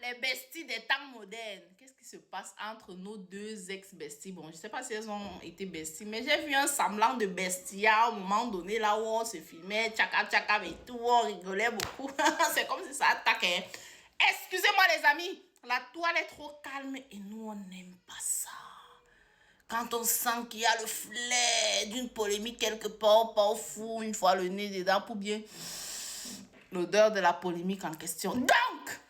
les besties des temps modernes. Qu'est-ce qui se passe entre nos deux ex-besties? Bon, je sais pas si elles ont été besties, mais j'ai vu un semblant de bestia au moment donné, là où on se filmait, tchaka tchaka et tout, on rigolait beaucoup. C'est comme si ça attaquait. Excusez-moi les amis, la toile est trop calme et nous on n'aime pas ça. Quand on sent qu'il y a le flair d'une polémique quelque part, pas au fou, une fois le nez dedans, pour bien l'odeur de la polémique en question. Donc,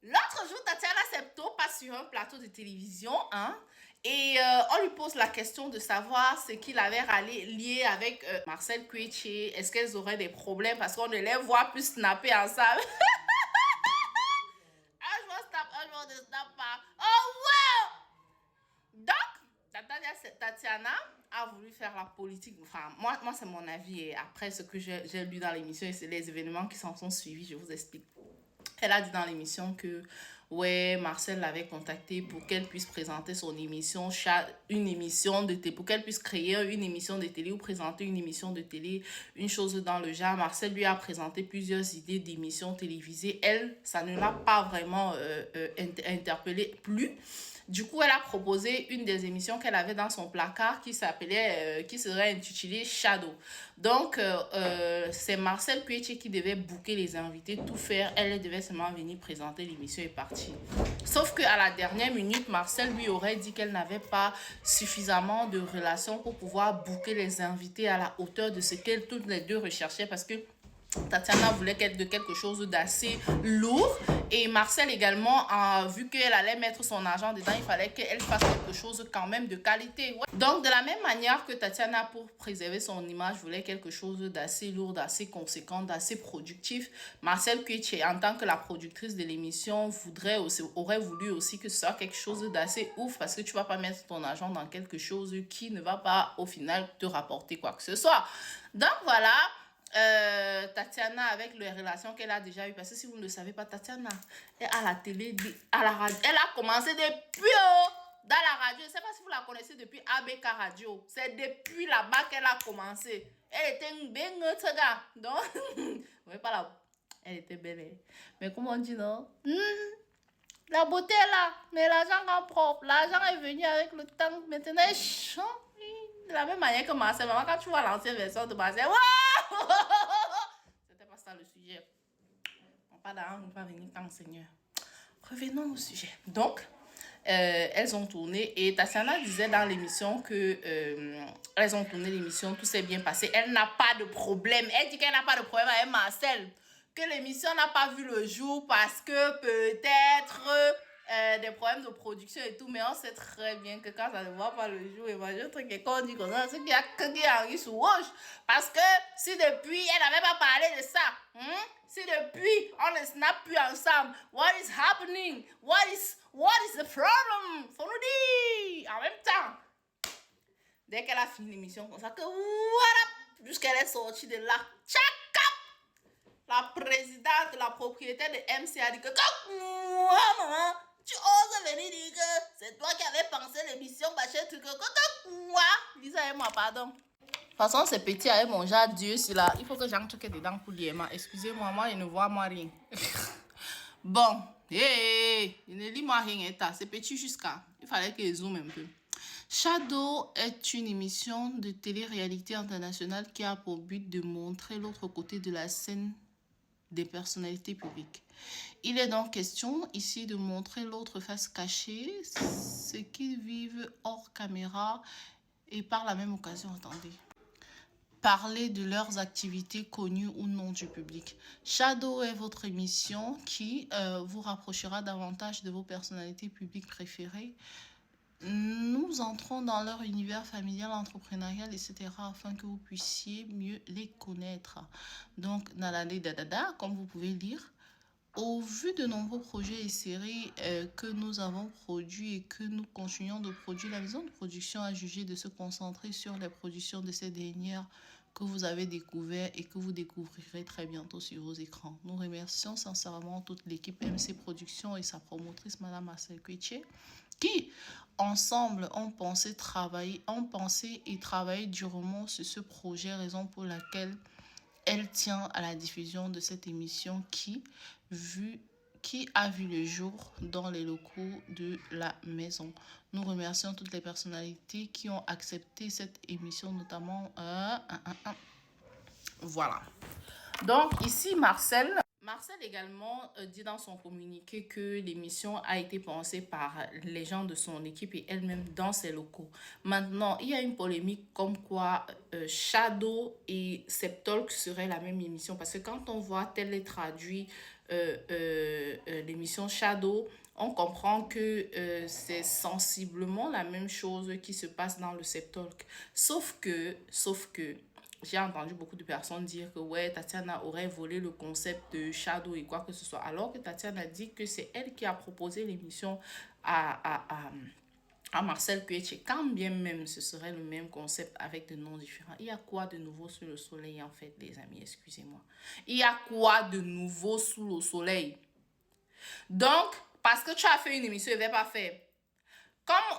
l'autre jour, Tatiana Septo passe sur un plateau de télévision, hein, et on lui pose la question de savoir ce qu'il avait lié avec Marcel Kouetché. Est-ce qu'elles auraient des problèmes parce qu'on ne les voit plus snapper ensemble? Un jour snap, un jour ne snap pas. Oh wow! Donc, Tatiana a voulu faire la politique. Enfin, moi c'est mon avis. Et après ce que j'ai lu dans l'émission et c'est les événements qui s'en sont suivis, je vous explique. Elle a dit dans l'émission que ouais, Marcel l'avait contactée pour qu'elle puisse présenter son émission, une émission de télé, pour qu'elle puisse créer une émission de télé ou présenter une émission de télé, une chose dans le genre. Marcel lui a présenté plusieurs idées d'émissions télévisées. Elle, ça ne l'a pas vraiment interpellée plus. Du coup, elle a proposé une des émissions qu'elle avait dans son placard qui serait intitulée Shadow. Donc, c'est Marcel Kouetché qui devait booker les invités, tout faire. Elle devait seulement venir présenter l'émission et partir. Sauf qu'à la dernière minute, Marcel lui aurait dit qu'elle n'avait pas suffisamment de relations pour pouvoir booker les invités à la hauteur de ce qu'elles toutes les deux recherchaient parce que Tatiana voulait quelque chose d'assez lourd et Marcel également a vu qu'elle allait mettre son argent dedans, il fallait qu'elle fasse quelque chose quand même de qualité. Ouais. Donc de la même manière que Tatiana, pour préserver son image, voulait quelque chose d'assez lourd, d'assez conséquent, d'assez productif, Marcel Kouetché, en tant que la productrice de l'émission, aurait voulu aussi que ce soit quelque chose d'assez ouf parce que tu vas pas mettre ton argent dans quelque chose qui ne va pas au final te rapporter quoi que ce soit. Donc voilà. Tatiana avec les relations qu'elle a déjà eues, parce que si vous ne le savez pas, Tatiana est à la télé, à la radio, elle a commencé depuis dans la radio. Je ne sais pas si vous la connaissez depuis ABK Radio, c'est depuis là-bas qu'elle a commencé. Elle était une belle gars, donc vous voyez pas là, elle était belle, mais comment on dit non? La beauté est là, mais l'argent est propre, l'argent est venu avec le temps, maintenant elle chante de la même manière que Marcel. Maman, quand tu vois l'ancienne version de Marcel, wow! C'était pas ça le sujet. On parle d'argent, on va venir quand Seigneur. Revenons au sujet. Donc, elles ont tourné et Tatiana disait dans l'émission que elles ont tourné l'émission, tout s'est bien passé. Elle n'a pas de problème. Elle dit qu'elle n'a pas de problème avec Marcel. Que l'émission n'a pas vu le jour parce que peut-être des problèmes de production et tout, mais on sait très bien que quand ça ne voit pas le jour, imagine un truc et quand on dit comme ça, c'est qu'il y a que qui arrive sous rouge. Parce que si depuis, elle n'avait pas parlé de ça, si depuis, on ne snap plus ensemble, what is happening? What is the problem? Faut nous dire en même temps. Dès qu'elle a fini l'émission comme ça, que voilà, jusqu'elle est sortie de là, la présidente, la propriétaire de MC a dit que maman, tu oses venir dire que c'est toi qui avais pensé l'émission, machin, truc, quoi? Dis-moi, pardon. De toute façon, c'est petit avec mon genre Dieu, c'est là. Il faut que j'en truque dedans pour dire, excusez-moi, moi, je ne vois moi rien. Bon, je ne lis moi rien, c'est petit jusqu'à. Il fallait que je zoome un peu. Shadow est une émission de télé-réalité internationale qui a pour but de montrer l'autre côté de la scène des personnalités publiques. Il est donc question ici de montrer l'autre face cachée, ce qu'ils vivent hors caméra et par la même occasion, attendez, parler de leurs activités connues ou non du public. Shadow est votre émission qui vous rapprochera davantage de vos personnalités publiques préférées. Nous entrons dans leur univers familial, entrepreneurial, etc. afin que vous puissiez mieux les connaître. Donc, Nalale Dadada, comme vous pouvez lire, au vu de nombreux projets et séries que nous avons produits et que nous continuons de produire, la maison de production a jugé de se concentrer sur les productions de ces dernières que vous avez découvert et que vous découvrirez très bientôt sur vos écrans. Nous remercions sincèrement toute l'équipe MC Productions et sa promotrice, Madame Marcel Kouetché, qui, ensemble, ont pensé et travaillé durement sur ce projet, raison pour laquelle elle tient à la diffusion de cette émission qui, vu qui a vu le jour dans les locaux de la maison. Nous remercions toutes les personnalités qui ont accepté cette émission, notamment... Voilà. Donc, ici, Marcel également dit dans son communiqué que l'émission a été pensée par les gens de son équipe et elle-même dans ses locaux. Maintenant, il y a une polémique comme quoi Shadow et Septolk seraient la même émission. Parce que quand on voit tel est traduit l'émission Shadow, on comprend que c'est sensiblement la même chose qui se passe dans le Septolk. Sauf que j'ai entendu beaucoup de personnes dire que ouais, Tatiana aurait volé le concept de Shadow et quoi que ce soit. Alors que Tatiana dit que c'est elle qui a proposé l'émission à Marcel Cueche. Quand bien même ce serait le même concept avec des noms différents. Il y a quoi de nouveau sous le soleil en fait, les amis? Excusez-moi. Il y a quoi de nouveau sous le soleil? Donc, parce que tu as fait une émission, il ne va pas faire.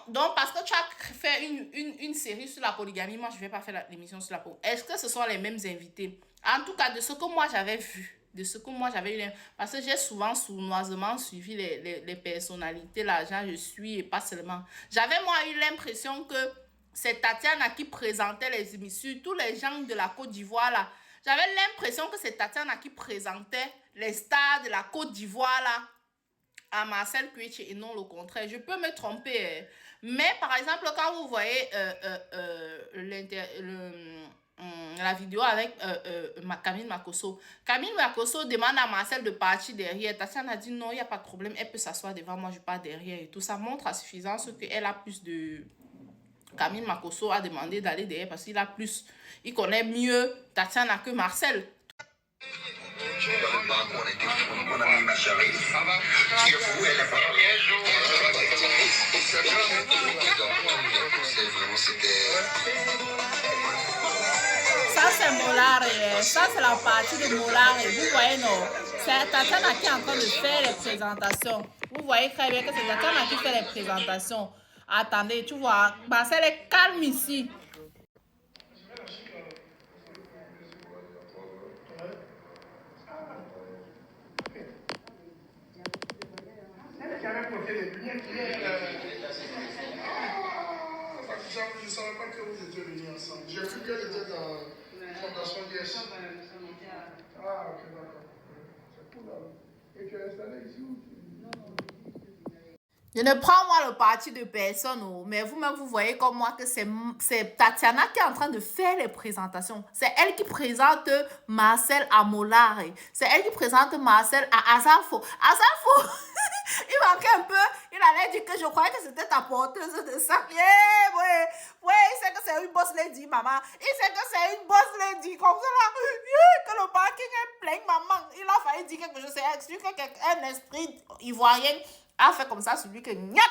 Donc, parce que tu as fait une série sur la polygamie, moi, je ne vais pas faire l'émission sur la polygamie. Est-ce que ce sont les mêmes invités? En tout cas, de ce que moi, j'avais vu, de ce que moi, j'avais eu... Parce que j'ai souvent sournoisement suivi les personnalités, là, genre, je suis, et pas seulement. J'avais, moi, eu l'impression que c'est Tatiana qui présentait les émissions, tous les gens de la Côte d'Ivoire, là. J'avais l'impression que c'est Tatiana qui présentait les stars de la Côte d'Ivoire, là, à Marcel Cueche et non le contraire. Je peux me tromper. Mais par exemple, quand vous voyez la vidéo avec Camille Makosso, Camille Makosso demande à Marcel de partir derrière. Tatiana a dit non, il n'y a pas de problème, elle peut s'asseoir devant moi, je pars derrière et tout. Ça montre à suffisance qu'elle a plus de... Camille Makosso a demandé d'aller derrière parce qu'il a plus... Il connaît mieux Tatiana que Marcel. Ça c'est Molare, ça c'est la partie de Molare. Vous voyez non, c'est Tatiana qui est en train de faire les présentations. Vous voyez très bien que c'est Tatiana qui fait les présentations. Attendez, tu vois, Marcel est calme ici. Je ne savais pas que vous étiez venus ensemble. J'ai cru qu'elle était dans Fondation DS. Ah, ok, d'accord. C'est cool alors. Et tu es installé ici ou Je ne prends moi le parti de personne, mais vous-même, vous voyez comme moi que c'est Tatiana qui est en train de faire les présentations. C'est elle qui présente Marcel à Molare. C'est elle qui présente Marcel à Azafo. Azafo, il manquait un peu. Il allait dire que je croyais que c'était ta porteuse de sac. Yeah, ouais, il sait que c'est une boss lady, maman. Il sait que c'est une boss lady. Comme ça, là, yeah, que le parking est plein, maman. Il a failli dire quelque chose. C'est un esprit ivoirien a fait comme ça sur lui que Nefa,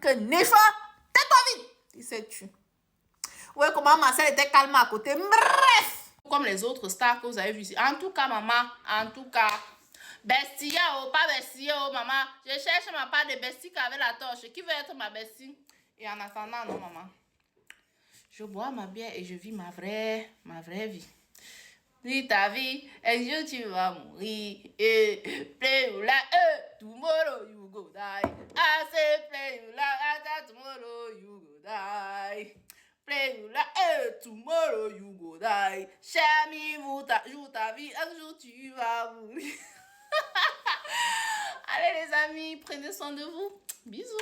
tais-toi vite. Il s'est tué. Ouais, comment Marcel était calme à côté. Bref. Comme les autres stars que vous avez vu ici. En tout cas, maman, bestie, oh, pas bestie, oh, maman. Je cherche ma part de bestie avec la torche. Qui veut être ma bestie? Et en attendant, non, maman. Je bois ma bière et je vis ma vraie vie. Vis ta vie, un jour tu vas mourir. Play you like, tomorrow you go die. I say play you like, tomorrow you go die. Play you like, tomorrow you go die. Cher ami, joue ta vie, un jour tu vas mourir. Allez les amis, prenez soin de vous. Bisous.